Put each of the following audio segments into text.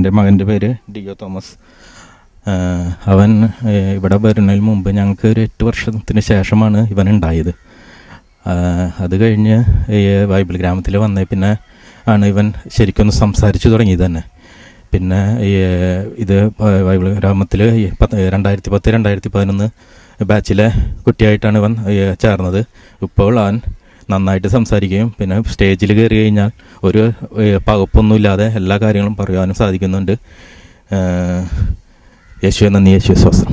എൻ്റെ മകൻ്റെ പേര് ഡിയോ തോമസ്. അവൻ ഇവിടെ വരുന്നതിന് മുമ്പ് ഞങ്ങൾക്ക് ഒരു 8 വർഷത്തിന് ശേഷമാണ് ഇവൻ ഉണ്ടായത്. അത് കഴിഞ്ഞ് ബൈബിൾ ഗ്രാമത്തിൽ വന്നേ പിന്നെ ആണ് ഇവൻ ശരിക്കൊന്ന് സംസാരിച്ചു തുടങ്ങിയത് തന്നെ. പിന്നെ ഇത് ബൈബിൾ ഗ്രാമത്തിൽ 2010-2011 ബാച്ചിലെ കുട്ടിയായിട്ടാണ് ഇവൻ ചേർന്നത്. ഇപ്പോൾ അവൻ നന്നായിട്ട് സംസാരിക്കുകയും പിന്നെ സ്റ്റേജിൽ കയറി കഴിഞ്ഞാൽ ഒരു പകപ്പൊന്നുമില്ലാതെ എല്ലാ കാര്യങ്ങളും പറയാനും സാധിക്കുന്നുണ്ട്. യേശുവേ നന്ദി, യേശുവേ സ്തോത്രം.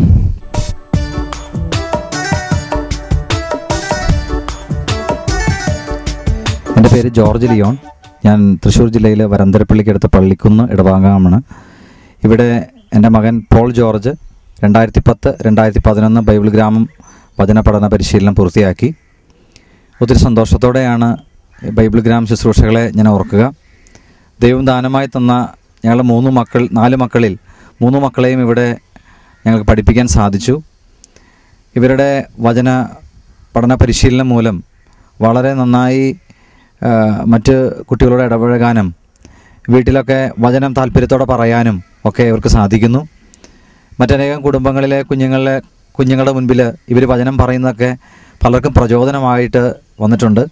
എൻ്റെ പേര് ജോർജ് ലിയോൺ. ഞാൻ തൃശ്ശൂർ ജില്ലയിലെ വരന്തരപ്പള്ളിക്കടുത്ത് പള്ളിക്കുന്ന് ഇടവാങ്ങാമാണ്. ഇവിടെ എൻ്റെ മകൻ പോൾ ജോർജ് 2010-2011 ബൈബിൾ ഗ്രാമം വചന പഠന പരിശീലനം പൂർത്തിയാക്കി. ഒത്തിരി സന്തോഷത്തോടെയാണ് ബൈബിൾ ഗ്രാമ ശുശ്രൂഷകളെ ഞാൻ ഓർക്കുക. ദൈവം ദാനമായി തന്ന ഞങ്ങളുടെ 4 മക്കളിൽ 3 മക്കളെയും ഇവിടെ ഞങ്ങൾക്ക് പഠിപ്പിക്കാൻ സാധിച്ചു. ഇവരുടെ വചന പഠന പരിശീലനം മൂലം വളരെ നന്നായി മറ്റ് കുട്ടികളോട് ഇടപഴകാനും വീട്ടിലൊക്കെ വചനം താല്പര്യത്തോടെ പറയാനും ഒക്കെ ഇവർക്ക് സാധിക്കുന്നു. മറ്റനേകം കുടുംബങ്ങളിലെ കുഞ്ഞുങ്ങളുടെ മുൻപിൽ ഇവർ വചനം പറയുന്നതൊക്കെ പലർക്കും പ്രചോദനമായിട്ട് വന്നിട്ടുണ്ട്.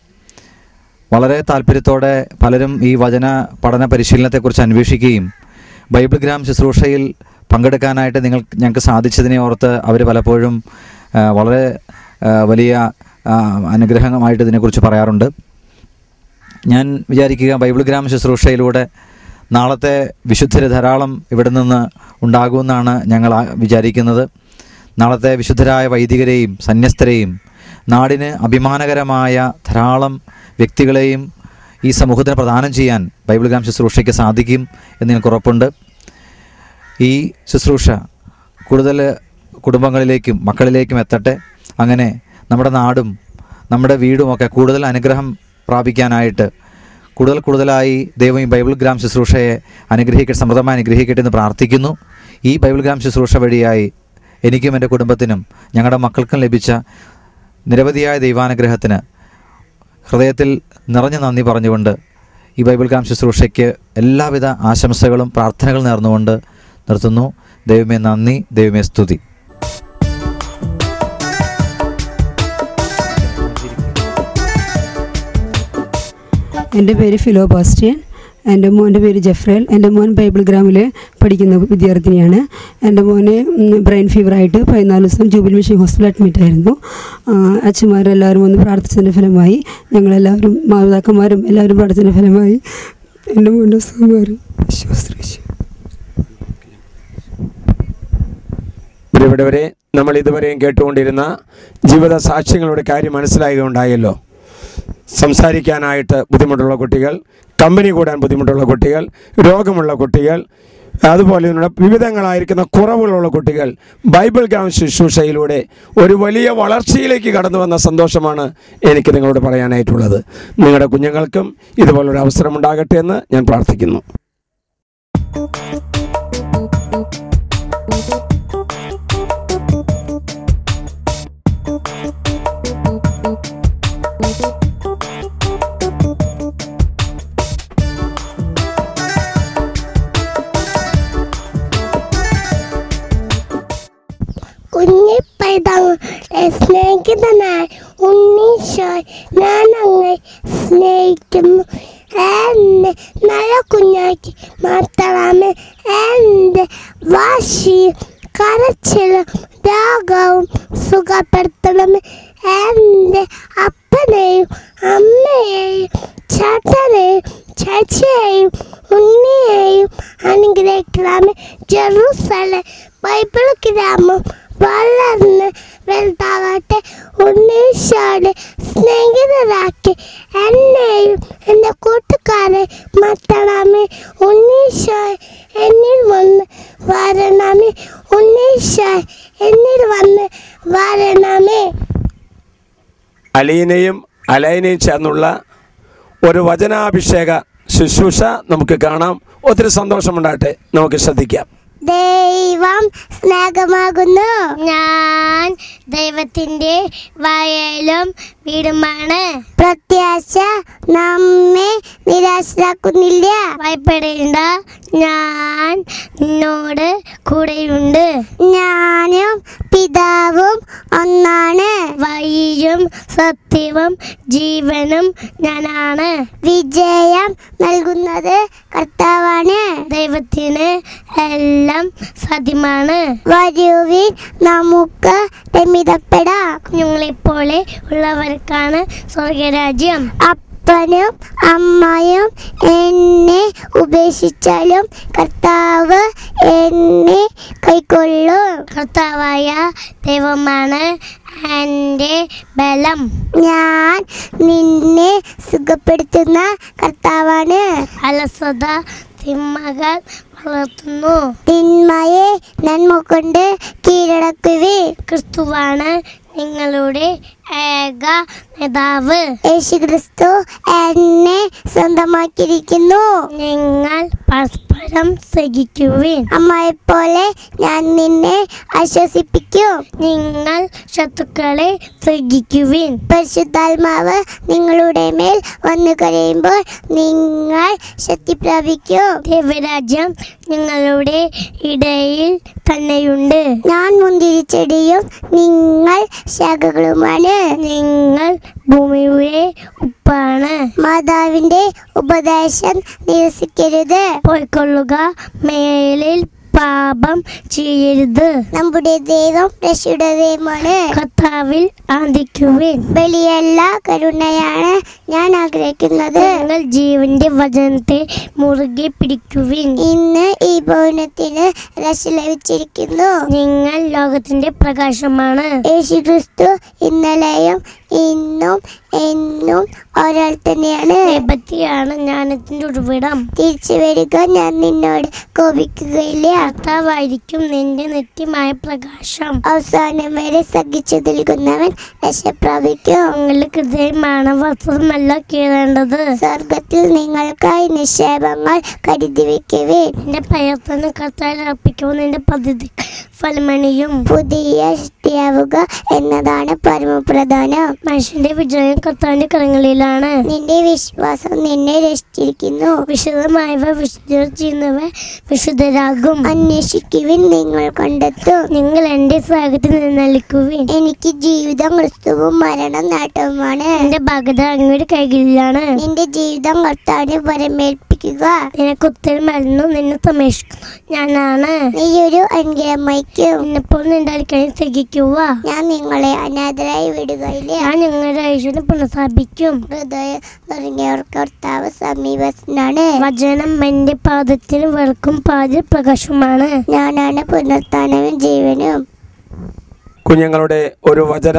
വളരെ താല്പര്യത്തോടെ പലരും ഈ വചന പഠന പരിശീലനത്തെക്കുറിച്ച് അന്വേഷിക്കുകയും ബൈബിൾ ഗ്രാം ശുശ്രൂഷയിൽ പങ്കെടുക്കാനായിട്ട് ഞങ്ങൾക്ക് സാധിച്ചതിനെ ഓർത്ത് അവർ പലപ്പോഴും വളരെ വലിയ അനുഗ്രഹമായിട്ട് ഇതിനെക്കുറിച്ച് പറയാറുണ്ട്. ഞാൻ വിചാരിക്കുക ബൈബിൾ ഗ്രാം ശുശ്രൂഷയിലൂടെ നാളത്തെ വിശുദ്ധർ ധാരാളം ഇവിടെ നിന്ന് ഉണ്ടാകുമെന്നാണ് ഞങ്ങൾ വിചാരിക്കുന്നത്. നാളത്തെ വിശുദ്ധരായ വൈദികരെയും സന്യസ്തരെയും നാടിന് അഭിമാനകരമായ ധാരാളം വ്യക്തികളെയും ഈ സമൂഹത്തിന് പ്രദാനം ചെയ്യാൻ ബൈബിൾ ഗ്രാം ശുശ്രൂഷയ്ക്ക് സാധിക്കും എന്ന് എനിക്ക് ഉറപ്പുണ്ട്. ഈ ശുശ്രൂഷ കൂടുതൽ കുടുംബങ്ങളിലേക്കും മക്കളിലേക്കും എത്തട്ടെ. അങ്ങനെ നമ്മുടെ നാടും നമ്മുടെ വീടുമൊക്കെ കൂടുതൽ അനുഗ്രഹം പ്രാപിക്കാനായിട്ട് കൂടുതലായി ദൈവം ഈ ബൈബിൾ ഗ്രാം ശുശ്രൂഷയെ സമൃദ്ധമായി അനുഗ്രഹിക്കട്ടെ എന്ന് പ്രാർത്ഥിക്കുന്നു. ഈ ബൈബിൾ ഗ്രാം ശുശ്രൂഷ വഴിയായി എനിക്കും എൻ്റെ കുടുംബത്തിനും ഞങ്ങളുടെ മക്കൾക്കും ലഭിച്ച നിരവധിയായ ദൈവാനുഗ്രഹത്തിന് ഹൃദയത്തിൽ നിറഞ്ഞ നന്ദി പറഞ്ഞുകൊണ്ട് ഈ ബൈബിൾ ഗ്രാം ശുശ്രൂഷയ്ക്ക് എല്ലാവിധ ആശംസകളും പ്രാർത്ഥനകളും നേർന്നുകൊണ്ട് നിർത്തുന്നു. ദൈവമേ നന്ദി, ദൈവമേ സ്തുതി. എൻ്റെ പേര് ഫിലോ ബാസ്റ്റിയൻ. എൻ്റെ മോൻ്റെ പേര് ജെഫ്രേൽ. എൻ്റെ മോൻ ബൈബിൾ ഗ്രാമിൽ പഠിക്കുന്ന വിദ്യാർത്ഥിനിയാണ്. എൻ്റെ മോന് ബ്രെയിൻ ഫീവറായിട്ട് 14 ദിവസം ജൂബിലി മിഷൻ ഹോസ്പിറ്റലിൽ അഡ്മിറ്റായിരുന്നു. അച്ഛന്മാരെല്ലാവരും ഒന്ന് പ്രാർത്ഥിച്ചതിൻ്റെ ഫലമായി ഞങ്ങളെല്ലാവരും മാതാക്കന്മാരും എല്ലാവരും പ്രാർത്ഥിച്ചതിൻ്റെ ഫലമായി എൻ്റെ മോൻ്റെ സുഖമാരും വിശ്വസിച്ചു. ഇവിടെ വരെ നമ്മൾ ഇതുവരെയും കേട്ടുകൊണ്ടിരുന്ന ജീവിത സാക്ഷ്യങ്ങളുടെ കാര്യം മനസ്സിലാകുകയുണ്ടായല്ലോ. സംസാരിക്കാനായിട്ട് ബുദ്ധിമുട്ടുള്ള കുട്ടികൾ, കമ്പനി കൂടാൻ ബുദ്ധിമുട്ടുള്ള കുട്ടികൾ, രോഗമുള്ള കുട്ടികൾ, അതുപോലെ വിവിധങ്ങളായിരിക്കുന്ന കുറവുകളുള്ള കുട്ടികൾ ബൈബിൾ ഗ്രാം ശുശ്രൂഷയിലൂടെ ഒരു വലിയ വളർച്ചയിലേക്ക് കടന്നു വന്ന സന്തോഷമാണ് എനിക്ക് നിങ്ങളോട് പറയാനായിട്ടുള്ളത്. നിങ്ങളുടെ കുഞ്ഞുങ്ങൾക്കും ഇതുപോലൊരു അവസരം ഉണ്ടാകട്ടെ എന്ന് ഞാൻ പ്രാർത്ഥിക്കുന്നു. സ്നേഹിതനായ ഉണ്ണീശോ, ഞാൻ അങ്ങേ സ്നേഹിക്കുന്നു. എന്നെ നല്ല കുഞ്ഞാക്കി മാറ്റണമേ. എൻ്റെ വാശിയും കരച്ചിലും രോഗവും സുഖപ്പെടുത്തണമേ. എൻ്റെ അപ്പനെയും അമ്മയെയും ചേട്ടനെയും ചേച്ചിയെയും ഉണ്ണിയെയും അനുഗ്രഹിക്കണമേ. ജെറുസലേം ബൈബിൾ ഗ്രാമം വളർന്ന് വലുതാകട്ടെ. ഉണ്ണീശോയുടെ സ്നേഹിതരാക്കി എന്നെയും എൻ്റെ കൂട്ടുകാരെ മാറ്റണമേ. ഉണ്ണീശോ എന്നിൽ വന്ന് വരണമേ. ഉണ്ണീശോ എന്നിൽ വന്ന് വരണമേ. അലീനയും അലൈനയും ചേർന്നുള്ള ഒരു വചനാഭിഷേക ശുശ്രൂഷ നമുക്ക് കാണാം. ഒത്തിരി സന്തോഷമുണ്ടാകട്ടെ. നമുക്ക് ശ്രദ്ധിക്കാം. ദൈവം സ്നേഹമാകുന്നു. ഞാൻ ദൈവത്തിന്റെ വയലും വീടുമാണ്. പ്രത്യാശ നമ്മെ നിരാശരാക്കുന്നില്ല. ഭയപ്പെടേണ്ട, ഞാൻ നിന്നോട് കൂടെയുണ്ട്. ഞാനും പിതാവും ഒന്നാണ്. വഴിയും സത്യവും ജീവനും ഞാനാണ്. വിജയം നൽകുന്നത് കർത്താവാണ്. ദൈവത്തിന് എല്ലാം സാധ്യമാണ്. വരുവിൻ, നമുക്ക് രമിതപ്പെടാം. കുഞ്ഞുങ്ങളെപ്പോലെ ഉള്ളവർക്കാണ് സ്വർഗരാജ്യം. അപ്പനും അമ്മയും എന്നെ ഉപേക്ഷിച്ചാലും കർത്താവ് എന്നെ കൈക്കൊള്ളും. കർത്താവായ ദൈവമാണ് എൻ്റെ ബലം. ഞാൻ നിന്നെ സുഖപ്പെടുത്തുന്ന കർത്താവാണ്. അലസത തിന്മകൾ വളർത്തുന്നു. തിന്മയെ നന്മ കൊണ്ട് കീഴടക്കുവിൻ. ക്രിസ്തുവാണ് നിങ്ങളുടെ ഏക നേതാവ്. യേശുക്രിസ്തു എന്നെ സ്വന്തമാക്കിയിരിക്കുന്നു. നിങ്ങൾ പരസ്പരം സഹിക്കുവിൻ. അമ്മയെപ്പോലെ ഞാൻ നിന്നെ ആശ്വസിപ്പിക്കും. നിങ്ങൾ ശത്രുക്കളെ സഹിക്കുവിൻ. പരിശുദ്ധാത്മാവ് നിങ്ങളുടെ മേൽ വന്നു കഴിയുമ്പോൾ നിങ്ങൾ ശക്തി പ്രാപിക്കും. ദൈവരാജ്യം നിങ്ങളുടെ ഇടയിൽ തന്നെയുണ്ട്. ഞാൻ മുന്തിരിച്ചെടിയും നിങ്ങൾ ശാഖകളുമാണ്. നിങ്ങൾ ഭൂമിയുടെ ഉപ്പാണ്. മാതാവിന്റെ ഉപദേശം നിരസിക്കരുത്. പോയിക്കൊള്ളുക, മേലിൽ പാപം ചെയ്യരുത്. നമ്മുടെ ദൈവം രക്ഷയുടെ ദൈവമാണ്. കർത്താവിൽ ആനന്ദിക്കുവിൻ. ബലിയല്ല, കരുണയാണ് ഞാൻ ആഗ്രഹിക്കുന്നത്. നിങ്ങൾ ജീവന്റെ വചനത്തെ മുറുകെ പിടിക്കുവിൻ. ഇന്ന് ഈ ഭവനത്തിന് രക്ഷ ലഭിച്ചിരിക്കുന്നു. നിങ്ങൾ ലോകത്തിന്റെ പ്രകാശമാണ്. യേശുക്രിസ്തു ഇന്നലെയും ഇന്നും എന്നും ഒരാൾ തന്നെയാണ്. ദൈവത്തെയാണ് ജ്ഞാനത്തിന്റെ ഉറവിടം. തിരിച്ചു വരിക, ഞാൻ നിന്നോട് കോപിക്കുകയില്ല. കർത്താവായിരിക്കും നിന്റെ നിത്യമായ പ്രകാശം. അവസാനം വരെ സഹിച്ചു നിൽക്കുന്നവൻ രക്ഷ പ്രാപിക്കും. നിങ്ങളുടെ ഹൃദയമാണ് വസ്ത്രമല്ല കീഴേണ്ടത്. സ്വർഗത്തിൽ നിങ്ങൾക്കായി നിക്ഷേപങ്ങൾ കരുതി വെക്കുവിൻ. നിന്റെ പ്രയത്നം കർത്താവിൽ അർപ്പിക്കുമ്പോൾ നിന്റെ പദ്ധതി ഫലമണിയും. പുതിയ സൃഷ്ടിയാവുക എന്നതാണ് പരമപ്രധാനം. മനുഷ്യന്റെ വിജയം കർത്താവിന്റെ കരങ്ങളിലാണ്. നിന്റെ വിശ്വാസം നിന്നെ രക്ഷിച്ചിരിക്കുന്നു. വിശുദ്ധമായവ വിശുദ്ധർ ചെയ്യുന്നവ വിശുദ്ധരാകും. അന്വേഷിക്കുവിൻ, നിങ്ങൾ കണ്ടെത്തും. നിങ്ങൾ എന്റെ സ്നേഹത്തിൽ നിന്നലിക്കുവിൻ. എനിക്ക് ജീവിതം ക്രിസ്തുവും മരണം നേട്ടവുമാണ്. എന്റെ ഭാഗത അങ്ങയുടെ കൈകളിലാണ്. നിന്റെ ജീവിതം കർത്താവിനെ വരമേൽപ്പിക്കുക. നിനക്ക് ഉത്തരം മരുന്നു, നിന്നെ സംരക്ഷിക്കുന്നു ഞാനാണ്. നീ ഒരു അനുഗ്രഹമായിരിക്കും. നിന്നെപ്പോൾ നിന്റെ സഹിക്കുക. ഞാൻ നിങ്ങളെ അനാഥരായി വിടുകയില്ല. ഞാൻ നിങ്ങളുടെ ഐശ്വര്യം പുനഃസ്ഥാപിക്കും. ഹൃദയം തുടങ്ങിയവർക്ക് കർത്താവ് സമീപസ്ഥനാണ്. വചനം എന്റെ പാദത്തിന് വെളുക്കും പാതിൽ പ്രകാശമാണ്. ഞാനാണ് പുനരുത്ഥാനവും ജീവനും. കുഞ്ഞുങ്ങളുടെ ഒരു വചന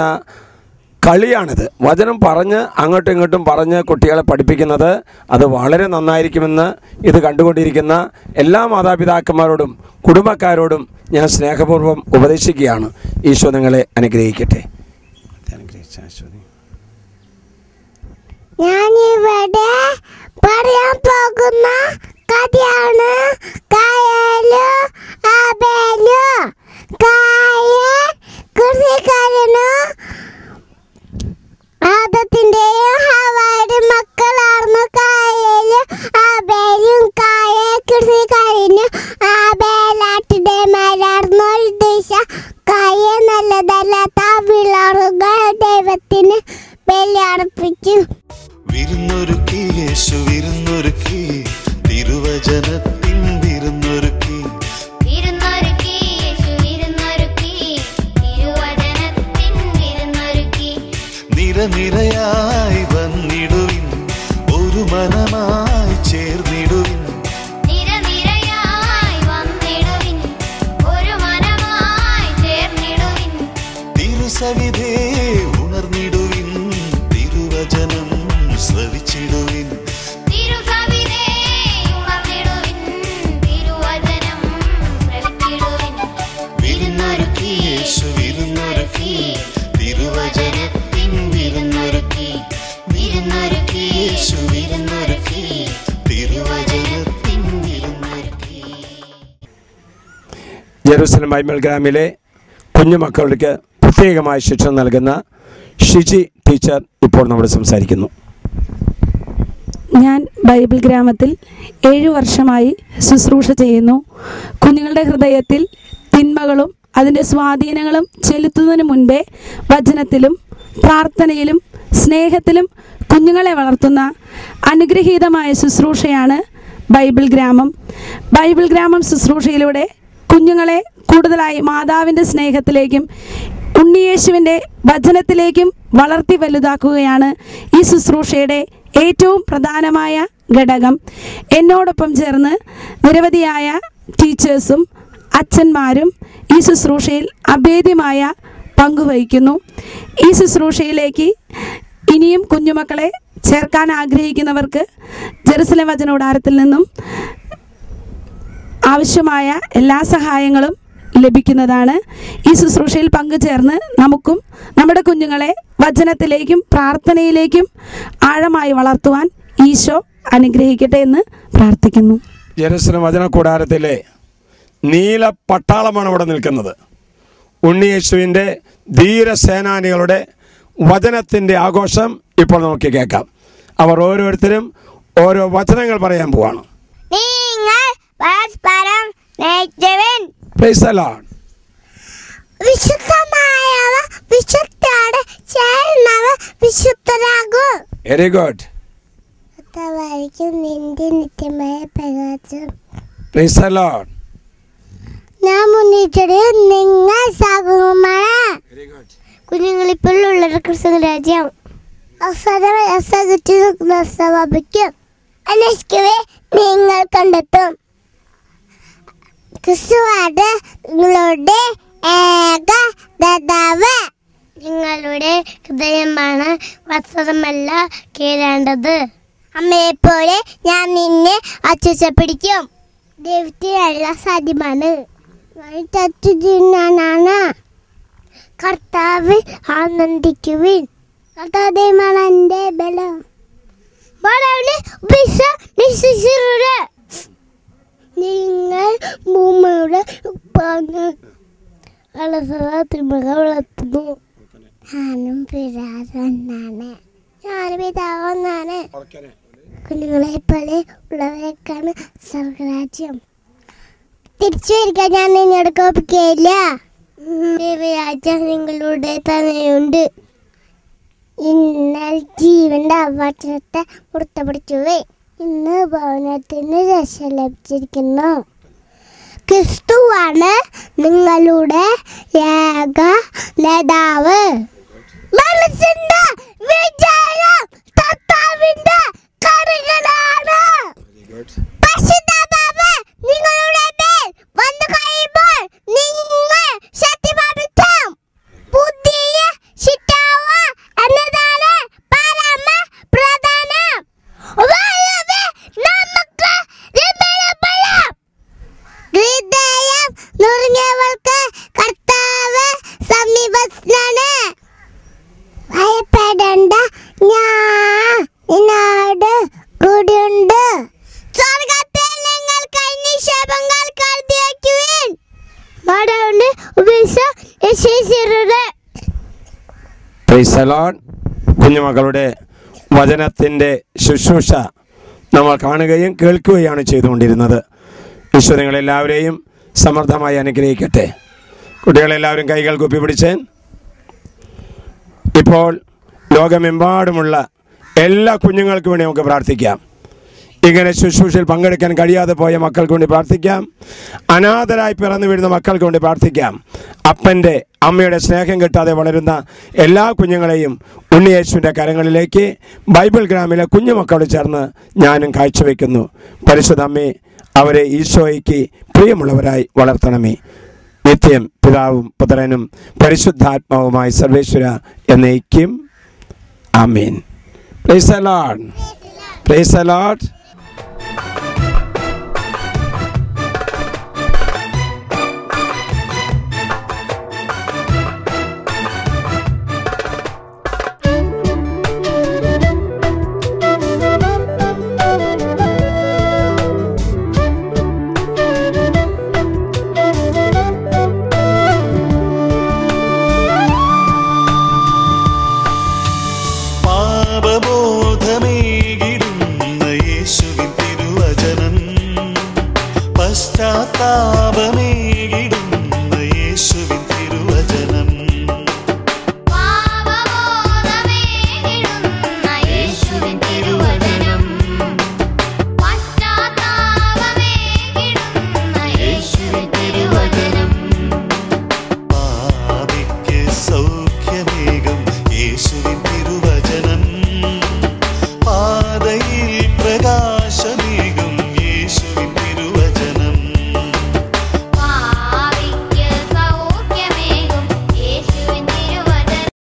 കളിയാണിത്. വചനം പറഞ്ഞ് അങ്ങോട്ടും ഇങ്ങോട്ടും പറഞ്ഞ് കുട്ടികളെ പഠിപ്പിക്കുന്നത് അത് വളരെ നന്നായിരിക്കുമെന്ന് ഇത് കണ്ടുകൊണ്ടിരിക്കുന്ന എല്ലാ മാതാപിതാക്കന്മാരോടും കുടുംബക്കാരോടും ഞാൻ സ്നേഹപൂർവ്വം ഉപദേശിക്കുകയാണ്. ഈശോ നിങ്ങളെ അനുഗ്രഹിക്കട്ടെ. ഞാനിവിടെ പറയാൻ പോകുന്ന കഥയാണ് കായലും ആബേലും. കായൽ കൃഷിക്കാരനും ആദത്തിന്റെയും ഹവ്വയുടെയും മക്കളായിരുന്നു കായലും ആബേലും. കായൽ കൃഷിക്കാരനും ആബേലാട്ടിന്റെ മേലായിരുന്നു. ഒരു ദിവസം കായൽ നല്ലതല്ലാത്ത വിളറുകൾ ദൈവത്തിന് ബലിയർപ്പിച്ചു. വിരുന്നൊരുക്കി യേശു വിരുന്നൊരുക്കി, തിരുവചനത്തിൻ വിരുന്നൊരുക്കി. വിരുന്നൊരുക്കി യേശു വിരുന്നൊരുക്കി, തിരുവചനത്തിൻ വിരുന്നൊരുക്കി. നിരനിരയായി വന്നിടുവിൻ, ഒരു മനമായി ചേർന്നിടുവിൻ. നിരനിരയായി വന്നിടുവിൻ, ഒരു മനമായി ചേർന്നിടുവിൻ. തിരുസവിധേ ഉണർന്നിടുവിൻ, തിരുവചനം ശ്രവിച്ചിടുവിൻ. തിരുസവിധേ ഉണർന്നിടുവിൻ, തിരുവചനം ശ്രവിച്ചിടുവിൻ. വിരുന്നൊരുക്കി യേശു വിരുന്നൊരുക്കി, തിരുവചനത്തിൻ വിരുന്നൊരുക്കി. ജെറുസലം ബൈബിൾ ഗ്രാമിലെ കുഞ്ഞുമക്കൾക്ക് പ്രത്യേകമായ ശിക്ഷ നൽകുന്ന ഷിജി ടീച്ചർ ഇപ്പോൾ നമ്മൾ സംസാരിക്കുന്നു. ഞാൻ ബൈബിൾ ഗ്രാമത്തിൽ 7 വർഷമായി ശുശ്രൂഷ ചെയ്യുന്നു. കുഞ്ഞുങ്ങളുടെ ഹൃദയത്തിൽ തിന്മകളും അതിൻ്റെ സ്വാധീനങ്ങളും ചെലുത്തുന്നതിന് മുൻപേ വചനത്തിലും പ്രാർത്ഥനയിലും സ്നേഹത്തിലും കുഞ്ഞുങ്ങളെ വളർത്തുന്ന അനുഗ്രഹീതമായ ശുശ്രൂഷയാണ് ബൈബിൾ ഗ്രാമം. ബൈബിൾ ഗ്രാമം ശുശ്രൂഷയിലൂടെ കുഞ്ഞുങ്ങളെ കൂടുതലായി മാതാവിൻ്റെ സ്നേഹത്തിലേക്കും ഉണ്ണിയേശുവിൻ്റെ വചനത്തിലേക്കും വളർത്തി വലുതാക്കുകയാണ് ഈ ശുശ്രൂഷയുടെ ഏറ്റവും പ്രധാനമായ ഘടകം. എന്നോടൊപ്പം ചേർന്ന് നിരവധിയായ ടീച്ചേഴ്സും അച്ഛന്മാരും ഈ ശുശ്രൂഷയിൽ അഭേദ്യമായ പങ്കുവഹിക്കുന്നു. ഈ ശുശ്രൂഷയിലേക്ക് ഇനിയും കുഞ്ഞുമക്കളെ ചേർക്കാൻ ആഗ്രഹിക്കുന്നവർക്ക് ജെറുസലേം വചന കൂടാരത്തിൽ നിന്നും ആവശ്യമായ എല്ലാ സഹായങ്ങളും ലഭിക്കുന്നതാണ്. ഈ ശുശ്രൂഷയിൽ പങ്കുചേർന്ന് നമുക്കും നമ്മുടെ കുഞ്ഞുങ്ങളെ വചനത്തിലേക്കും പ്രാർത്ഥനയിലേക്കും ആഴമായി വളർത്തുവാൻ ഈശോ അനുഗ്രഹിക്കട്ടെ എന്ന് പ്രാർത്ഥിക്കുന്നു. ജെറുസലേം വചന കൂടാരത്തിലെ നീല പട്ടാളമാണ് ഇവിടെ നിൽക്കുന്നത്. ഉണ്ണിയേശുവിൻ്റെ ധീരസേനാനികളുടെ വചനത്തിൻ്റെ ആഘോഷം ഇപ്പോൾ നമുക്ക് കേൾക്കാം. അവർ ഓരോരുത്തരും ഓരോ വചനങ്ങൾ പറയാൻ പോവാണ്. നിങ്ങൾ പരസ്പരം സ്നേഹിക്കുവിൻ. Praise the Lord. വിശുദ്ധമായവ വിശുദ്ധയോട് ചേരുന്നവ വിശുദ്ധരാകും. Very good. കർത്താവായിരിക്കും നിന്റെ നിത്യമായ പ്രകാശം. Praise the Lord. ഞാൻ മുന്നിച്ചത് നിങ്ങൾ സാകുമാണ്. കുഞ്ഞുങ്ങളിപ്പോൾ ഉള്ള ക്രിസ്തുരാജ്യം അവസാനം അന്വേഷിക്കവേ നിങ്ങൾ കണ്ടെത്തും. ക്രിസ്തുവാണ് നിങ്ങളുടെ ഏക ദാതാവ്. നിങ്ങളുടെ ഹൃദയമാണ് വസ്ത്രമല്ല കീഴേണ്ടത്. അമ്മയെപ്പോലെ ഞാൻ നിന്നെ അച്ചുപിടിക്കും. ദൈവത്തിനെല്ലാം സാധ്യമാണ്. കർത്താവിൽ ആനന്ദിക്കുവിൻ. കർത്താവിമാണ് എൻ്റെ ബലം. നിങ്ങൾ ഭൂമിയുടെ വളർത്തുന്നു. ഞാനും പിതാവെന്നാണ്. ഞാനും പിതാവെന്നാണ്. കുഞ്ഞുങ്ങളെ പോലെ ഉള്ളവരേക്കാണ് സ്വർഗരാജ്യം. തിരിച്ചു വരിക, ഞാൻ നിന്നോട് കോപിക്കുകയില്ല. ദൈവരാജ്യം നിങ്ങളുടെ തന്നെയുണ്ട്. ഇന്നൽ ജീവന്റെ അവസരത്തെ പുറത്തുപിടിച്ചുവേ. ഇന്ന് ഭവനത്തിന് രക്ഷ ലഭിച്ചിരിക്കുന്നു. ക്രിസ്തുവാണ് നിങ്ങളുടെ ഏക നേതാവ്. മനസ്സിന്റെ വിജയം കർത്താവിന്റെ കരങ്ങളിലാണ്. പരിശുദ്ധാത്മാവ് നിങ്ങളുടെ മേൽ വന്നു കഴിയുമ്പോൾ നിങ്ങൾ ശക്തി പ്രാപിക്കും. പുതിയ ശിക്ഷാവ എന്നതാണ് പരമ പ്രധാനം. നമുക്ക് ഹൃദയം നുറുങ്ങിയവർക്ക് കർത്താവ് സമീപസ്ഥനാണ്. ഭയപ്പെടേണ്ട, ഞാൻ നിന്നോട് കൂടെയുണ്ട്. സ്വർഗ്ഗത്തിൽ നിങ്ങൾക്ക് നിക്ഷേപങ്ങൾ കരുതിവയ്ക്കുവിൻ. മടവുണ്ട് ഉപേക്ഷിക്കരുത്. Praise the Lord. കുഞ്ഞുമക്കളുടെ വചനത്തിൻ്റെ ശുശ്രൂഷ നമ്മൾ കാണുകയും കേൾക്കുകയാണ് ചെയ്തുകൊണ്ടിരുന്നത്. ഈശോ നിങ്ങളെല്ലാവരെയും സമൃദ്ധമായി അനുഗ്രഹിക്കട്ടെ. കുട്ടികളെല്ലാവരും കൈകൾ കുപ്പി പിടിച്ച് ഇപ്പോൾ ലോകമെമ്പാടുമുള്ള എല്ലാ കുഞ്ഞുങ്ങൾക്കും വേണ്ടി നമുക്ക് പ്രാർത്ഥിക്കാം. ഇങ്ങനെ ശുശ്രൂഷയിൽ പങ്കെടുക്കാൻ കഴിയാതെ പോയ മക്കൾക്ക് വേണ്ടി പ്രാർത്ഥിക്കാം. അനാഥരായി പിറന്നു വീഴുന്ന മക്കൾക്ക് വേണ്ടി പ്രാർത്ഥിക്കാം. അപ്പൻ്റെ അമ്മയുടെ സ്നേഹം കിട്ടാതെ വളരുന്ന എല്ലാ കുഞ്ഞുങ്ങളെയും ഉണ്ണിയേശുവിൻ്റെ കരങ്ങളിലേക്ക് ബൈബിൾ ഗ്രാമിലെ കുഞ്ഞുമക്കളോട് ചേർന്ന് ഞാനും കാഴ്ചവെക്കുന്നു. പരിശുദ്ധ അമ്മേ, അവരെ ഈശോയ്ക്ക് പ്രിയമുള്ളവരായി വളർത്തണമേ. നിത്യം പിതാവും പുത്രനും പരിശുദ്ധാത്മാവുമായി സർവേശ്വര എന്നേക്കും ആമേൻ. Praise the lord. Praise the lord. പാപമേ